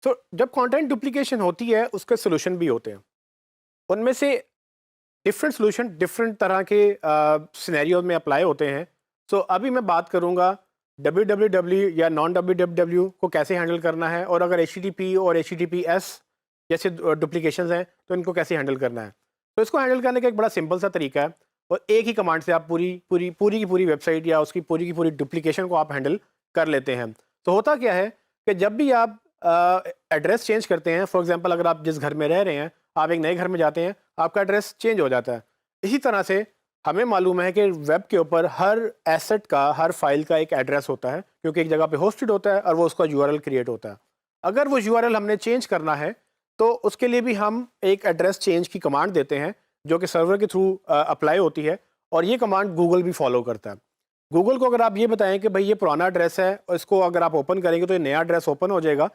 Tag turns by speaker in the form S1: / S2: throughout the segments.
S1: तो जब content duplication होती है उसके सोल्यूशन भी होते हैं। उनमें से डिफरेंट सोल्यूशन डिफरेंट तरह के सिनेरियो में अप्लाई होते हैं। सो अभी मैं बात करूंगा www या नॉन www को कैसे हैंडल करना है, और अगर HTTP और HTTPS जैसे डुप्लीकेशंस हैं तो इनको कैसे हैंडल करना है। तो इसको हैंडल करने का एक बड़ा सिंपल सा तरीका है, और एक ही कमांड से आप पूरी की पूरी वेबसाइट या उसकी पूरी की पूरी डुप्लीकेशन को आप हैंडल कर लेते हैं। तो होता क्या है कि जब भी आप एड्रेस चेंज करते हैं, फॉर एग्जांपल अगर आप जिस घर में रह रहे हैं आप एक नए घर में जाते हैं, आपका एड्रेस चेंज हो जाता है। इसी तरह से हमें मालूम है कि वेब के ऊपर हर एसेट का, हर फाइल का एक एड्रेस होता है, क्योंकि एक जगह पे होस्टेड होता है और वो उसका यूआरएल क्रिएट होता है। अगर वो यूआरएल हमने चेंज करना है तो उसके लिए भी हम एक एड्रेस चेंज की कमांड देते हैं, जो कि सर्वर के थ्रू अप्लाई होती है, और ये कमांड गूगल भी फॉलो करता है। गूगल को अगर आप ये बताएं कि भाई ये पुराना एड्रेस है और इसको अगर आप ओपन करेंगे तो ये नया एड्रेस ओपन हो जाएगा,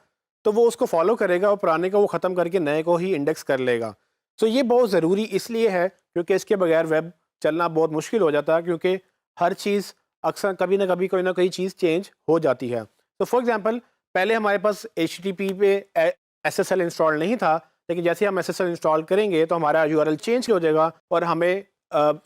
S1: तो वो उसको फॉलो करेगा और पुराने को वो ख़त्म करके नए को ही इंडेक्स कर लेगा। तो ये बहुत ज़रूरी इसलिए है क्योंकि इसके बगैर वेब चलना बहुत मुश्किल हो जाता है, क्योंकि हर चीज़ अक्सर कभी ना कभी कोई ना कोई चीज़ चेंज हो जाती है। तो फॉर एग्जांपल पहले हमारे पास HTTP पे SSL इंस्टॉल नहीं था, लेकिन जैसे हम SSL इंस्टॉल करेंगे तो हमारा यूआरएल चेंज हो जाएगा, और हमें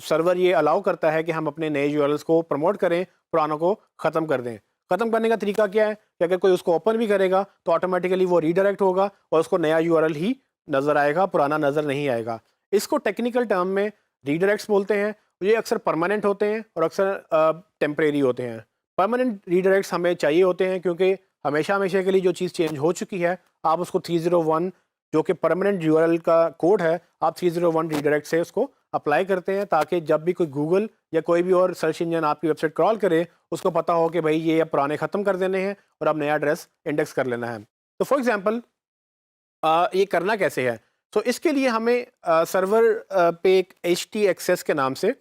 S1: सर्वर ये अलाउ करता है कि हम अपने नए यूआरएल्स को प्रमोट करें, पुरानों को ख़त्म कर दें। ख़त्म करने का तरीका क्या है कि अगर कोई उसको ओपन भी करेगा तो ऑटोमेटिकली वो रीडायरेक्ट होगा और उसको नया यूआरएल ही नज़र आएगा, पुराना नज़र नहीं आएगा। इसको टेक्निकल टर्म में रीडायरेक्ट्स बोलते हैं। ये अक्सर परमानेंट होते हैं और अक्सर टेम्परेरी होते हैं। परमानेंट रीडायरेक्ट्स हमें चाहिए होते हैं क्योंकि हमेशा हमेशा के लिए जो चीज़ चेंज हो चुकी है, आप उसको 301 जो कि परमानेंट यूआरएल का कोड है, आप 301 रीडायरेक्ट से उसको अप्लाई करते हैं, ताकि जब भी कोई गूगल या कोई भी और सर्च इंजन आपकी वेबसाइट क्रॉल करे उसको पता हो कि भाई ये अब पुराने ख़त्म कर देने हैं और अब नया एड्रेस इंडेक्स कर लेना है। तो फॉर एग्जांपल ये करना कैसे है? तो इसके लिए हमें सर्वर पे एक htaccess के नाम से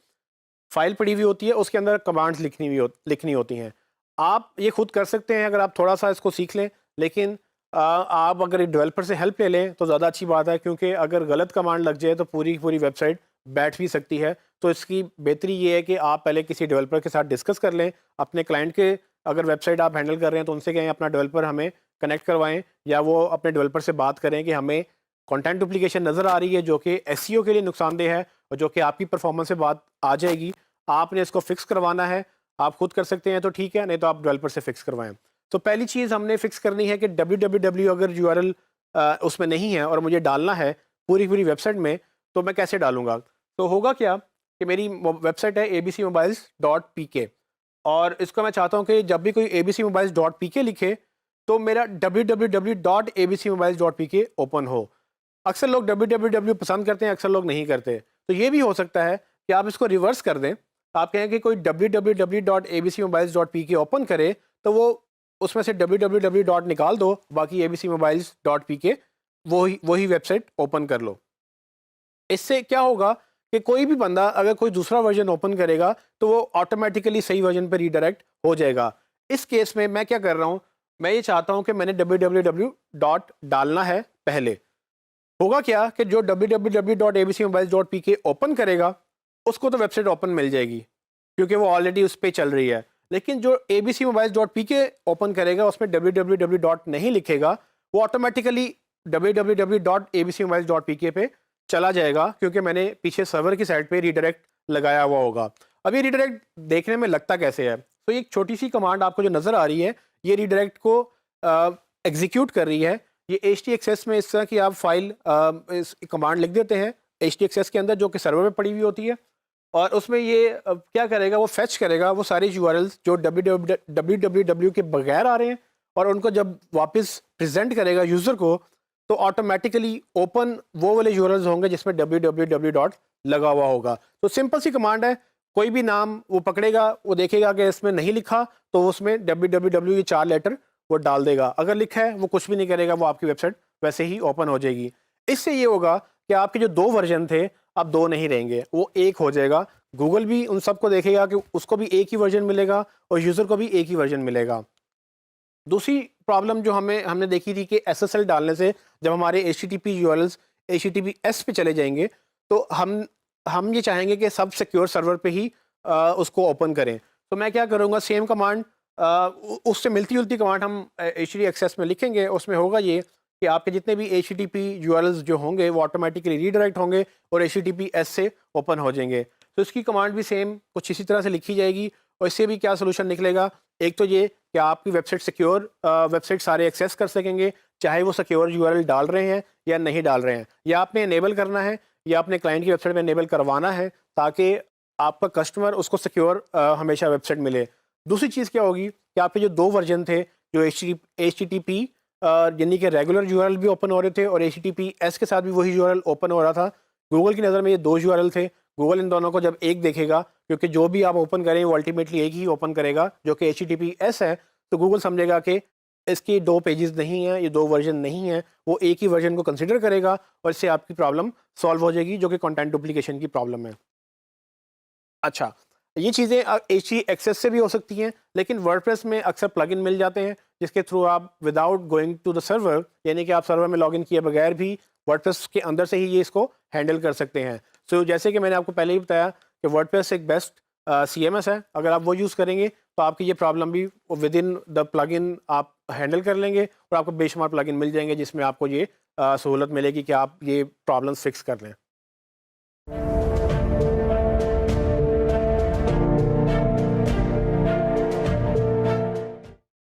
S1: फाइल पड़ी हुई होती है, उसके अंदर कमांड्स लिखनी होती हैं। आप ये खुद कर सकते हैं अगर आप थोड़ा सा इसको सीख लें, लेकिन आप अगर एक डेवलपर से हेल्प ले लें तो ज़्यादा अच्छी बात है, क्योंकि अगर गलत कमांड लग जाए तो पूरी की पूरी वेबसाइट बैठ भी सकती है। तो इसकी बेहतरी ये है कि आप पहले किसी डेवलपर के साथ डिस्कस कर लें। अपने क्लाइंट के अगर वेबसाइट आप हैंडल कर रहे हैं तो उनसे कहें अपना डेवलपर हमें कनेक्ट करवाएं, या वो अपने डेवलपर से बात करें कि हमें कंटेंट डुप्लीकेशन नज़र आ रही है जो कि एसईओ के लिए नुकसानदेह है और जो कि आपकी परफॉर्मेंस से बात आ जाएगी। आपने इसको फिक्स करवाना है, आप खुद कर सकते हैं तो ठीक है, नहीं तो आप डेवलपर से फिक्स करवाएं। तो पहली चीज़ हमने फिक्स करनी है कि www अगर यूआरएल उसमें नहीं है और मुझे डालना है पूरी पूरी वेबसाइट में, तो मैं कैसे डालूंगा? तो होगा क्या कि मेरी वेबसाइट है abcmobiles.pk, और इसको मैं चाहता हूँ कि जब भी कोई abcmobiles.pk लिखे तो मेरा www.abcmobiles.pk ओपन हो। अक्सर लोग www पसंद करते हैं, अक्सर लोग नहीं करते। तो ये भी हो सकता है कि आप इसको रिवर्स कर दें। आप कहें कि कोई www.abcmobiles.pk ओपन करे तो वो उसमें से www. निकाल दो, बाकी abcmobiles.pk वही वेबसाइट ओपन कर लो। इससे क्या होगा कि कोई भी बंदा अगर कोई दूसरा वर्जन ओपन करेगा तो वो ऑटोमेटिकली सही वर्जन पर रीडायरेक्ट हो जाएगा। इस केस में मैं क्या कर रहा हूँ, मैं ये चाहता हूँ कि मैंने www. डालना है पहले। होगा क्या कि जो www.abcmobiles.pk ओपन करेगा उसको तो वेबसाइट ओपन मिल जाएगी क्योंकि वो ऑलरेडी उस पर चल रही है, लेकिन जो abcmobiles.pk ओपन करेगा उसमें www. नहीं लिखेगा, वो ऑटोमेटिकली www.abcmobiles.pk पे चला जाएगा क्योंकि मैंने पीछे सर्वर की साइड पे रीडायरेक्ट लगाया हुआ होगा। अब ये रीडायरेक्ट देखने में लगता कैसे है? तो ये एक छोटी सी कमांड आपको जो नज़र आ रही है, ये रीडायरेक्ट को एग्जीक्यूट कर रही है। ये htaccess में इस तरह की आप फाइल इस कमांड लिख देते हैं htaccess के अंदर, जो कि सर्वर में पड़ी हुई होती है, और उसमें ये क्या करेगा, वो फेच करेगा वो सारे यूआरएल्स जो www के बगैर आ रहे हैं, और उनको जब वापस प्रेजेंट करेगा यूज़र को तो ऑटोमेटिकली ओपन वो वाले यूआरएल्स होंगे जिसमें www. लगा हुआ होगा। तो सिंपल सी कमांड है, कोई भी नाम वो पकड़ेगा, वो देखेगा कि इसमें नहीं लिखा तो उसमें www ये 4 लेटर वो डाल देगा, अगर लिखा है वो कुछ भी नहीं करेगा, वो आपकी वेबसाइट वैसे ही ओपन हो जाएगी। इससे ये होगा कि आपके जो 2 वर्जन थे अब 2 नहीं रहेंगे, वो एक हो जाएगा। गूगल भी उन सबको देखेगा कि उसको भी एक ही वर्जन मिलेगा और यूज़र को भी एक ही वर्जन मिलेगा। दूसरी प्रॉब्लम जो हमने देखी थी कि SSL डालने से जब हमारे HTTP यूआरएल्स HTTPS पे चले जाएंगे तो हम ये चाहेंगे कि सब सिक्योर सर्वर पे ही उसको ओपन करें। तो मैं क्या करूँगा, सेम कमांड उससे मिलती जुलती कमांड हम htaccess में लिखेंगे। उसमें होगा ये कि आपके जितने भी HTTP URLs जो होंगे वो ऑटोमेटिकली रीडायरेक्ट होंगे और HTTPS से ओपन हो जाएंगे। तो इसकी कमांड भी सेम कुछ इसी तरह से लिखी जाएगी और इससे भी क्या सोल्यूशन निकलेगा, एक तो ये कि आपकी वेबसाइट सिक्योर वेबसाइट सारे एक्सेस कर सकेंगे, चाहे वो सिक्योर URL डाल रहे हैं या नहीं डाल रहे हैं, या आपने इनेबल करना है या अपने क्लाइंट की वेबसाइट में इनेबल करवाना है ताकि आपका कस्टमर उसको सिक्योर हमेशा वेबसाइट मिले। दूसरी चीज़ क्या होगी कि आपके जो 2 वर्जन थे, जो HTTP यानी कि रेगुलर URL भी ओपन हो रहे थे और HTTPS के साथ भी वही URL ओपन हो रहा था। गूगल की नज़र में ये 2 URL थे। गूगल इन दोनों को जब एक देखेगा, क्योंकि जो भी आप ओपन करें वो अल्टीमेटली एक ही ओपन करेगा जो कि HTTPS है, तो गूगल समझेगा कि इसकी 2 पेजेस नहीं हैं, ये 2 वर्जन नहीं हैं, वो एक ही वर्जन को कंसिडर करेगा और इससे आपकी प्रॉब्लम सॉल्व हो जाएगी जो कि कंटेंट डुप्लीकेशन की प्रॉब्लम है। अच्छा, ये चीज़ें HE एक्सेस से भी हो सकती हैं, लेकिन वर्डप्रेस में अक्सर प्लगइन मिल जाते हैं जिसके थ्रू आप without going to the server, यानी कि आप सर्वर में लॉगिन किए बगैर भी वर्डप्रेस के अंदर से ही ये इसको हैंडल कर सकते हैं। सो जैसे कि मैंने आपको पहले ही बताया कि वर्डप्रेस एक बेस्ट CMS है, अगर आप वो यूज़ करेंगे तो आपकी ये प्रॉब्लम भी विद इन द प्लगइन आप हैंडल कर लेंगे और आपको बेशुमार प्लगइन मिल जाएंगे जिसमें आपको ये सहूलत मिलेगी कि आप ये प्रॉब्लम फिक्स कर लें।